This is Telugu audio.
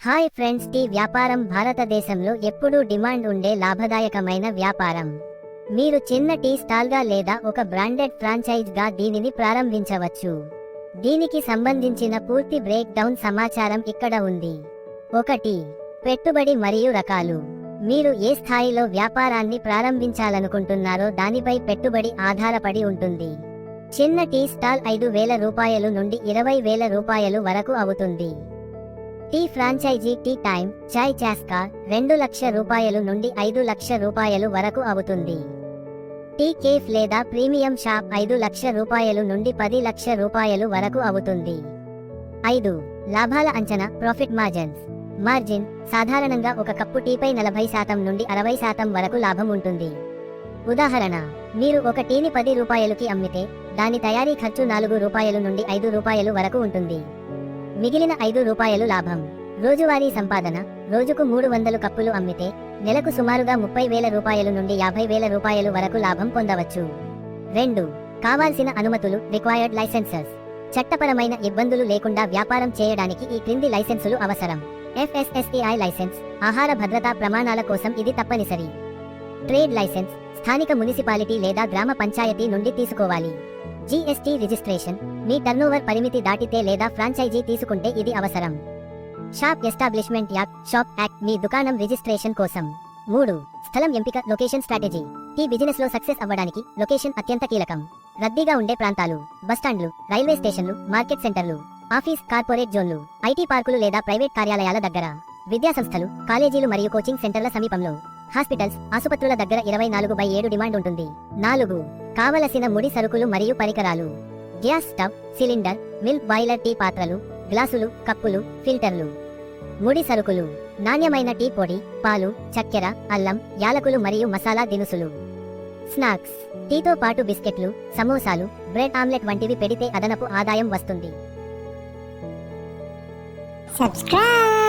హాయ్ ఫ్రెండ్స్, టీ వ్యాపారం భారతదేశంలో ఎప్పుడూ డిమాండ్ ఉండే లాభదాయకమైన వ్యాపారం. మీరు చిన్న టీ స్టాల్గా లేదా ఒక బ్రాండెడ్ ఫ్రాంచైజ్గా దీనిని ప్రారంభించవచ్చు. దీనికి సంబంధించిన పూర్తి బ్రేక్ డౌన్ సమాచారం ఇక్కడ ఉంది. 1. పెట్టుబడి మరియు రకాలు. మీరు ఏ స్థాయిలో వ్యాపారాన్ని ప్రారంభించాలనుకుంటున్నారో దానిపై పెట్టుబడి ఆధారపడి ఉంటుంది. చిన్న టీ స్టాల్ 5,000 రూపాయలు నుండి 20,000 రూపాయలు వరకు అవుతుంది. టీ ఫ్రాంచైజీ టీ టైమ్ చాయ్ చాస్కా 2 లక్షల రూపాయలు నుండి 5 లక్షల రూపాయలు వరకు అవుతుంది. టీ కేఫ్ లేదా ప్రీమియం షాప్ 5 లక్షల రూపాయలు నుండి 10 లక్షల రూపాయలు వరకు అవుతుంది. 5. లాభాల అంచనా ప్రాఫిట్ మార్జిన్ సాధారణంగా ఒక కప్పు టీపై 40% నుండి 60% వరకు లాభం ఉంటుంది. ఉదాహరణ, మీరు ఒక టీని 10 రూపాయలుకి అమ్మితే దాని తయారీ ఖర్చు 4 రూపాయలు నుండి 5 రూపాయలు వరకు ఉంటుంది. మిగిలిన 5 రూపాయలు లాభం. రోజువారీ సంపాదన. రోజుకు 300 కప్పులు అమ్మితే నెలకు సుమారుగా 30,000 రూపాయలు నుండి 50,000 రూపాయలు వరకు లాభం పొందవచ్చు. 2. కావాల్సిన అనుమతులు రిక్వైర్డ్ లైసెన్సెస్. చట్టపరమైన ఇబ్బందులు లేకుండా వ్యాపారం చేయడానికి ఈ క్రింది లైసెన్సులు అవసరం. FSSAI లైసెన్స్, ఆహార భద్రతా ప్రమాణాల కోసం ఇది తప్పనిసరి. ట్రేడ్ లైసెన్స్, స్థానిక మునిసిపాలిటీ లేదా గ్రామ పంచాయతీ నుండి తీసుకోవాలి. GST రిజిస్ట్రేషన్, మీ టర్నోవర్ పరిమితి దాటితే లేదా ఫ్రాంచైజీ తీసుకుంటే ఇది అవసరం. షాప్ ఎస్టాబ్లిష్మెంట్ షాప్ యాక్ట్, మీ దుకాణం రిజిస్ట్రేషన్ కోసం. 3. స్థలం ఎంపిక లొకేషన్ స్ట్రాటజీ. టీ బిజినెస్ లో సక్సెస్ అవ్వడానికి లొకేషన్ అత్యంత కీలకం. రద్దీగా ఉండే ప్రాంతాలు, బస్టాండ్లు, రైల్వే స్టేషన్లు, మార్కెట్ సెంటర్లు, ఆఫీస్ కార్పొరేట్ జోన్లు, ఐటీ పార్కులు లేదా ప్రైవేట్ కార్యాలయాల దగ్గర, విద్యా సంస్థలు, కాలేజీలు మరియు కోచింగ్ సెంటర్ల సమీపంలో, హాస్పిటల్స్, ఆసుపత్రుల దగ్గర 24/7 డిమాండ్ ఉంటుంది. 4. కావలసిన ముడి సరుకులు మరియు పరికరాలు. Gas stove, cylinder, milk boiler, tea పాత్రలు, గ్లాసులు, కప్పులు, ఫిల్టర్లు. ముడి సరుకులు: నాణ్యమైన టీ పొడి, పాలు, చక్కెర, అల్లం, యాలకులు మరియు మసాలా దినుసులు. స్నాక్స్: టీతో పాటు బిస్కెట్లు, సమోసాలు, బ్రెడ్ ఆమ్లెట్ వంటివి పెడితే అదనపు ఆదాయం వస్తుంది. Subscribe.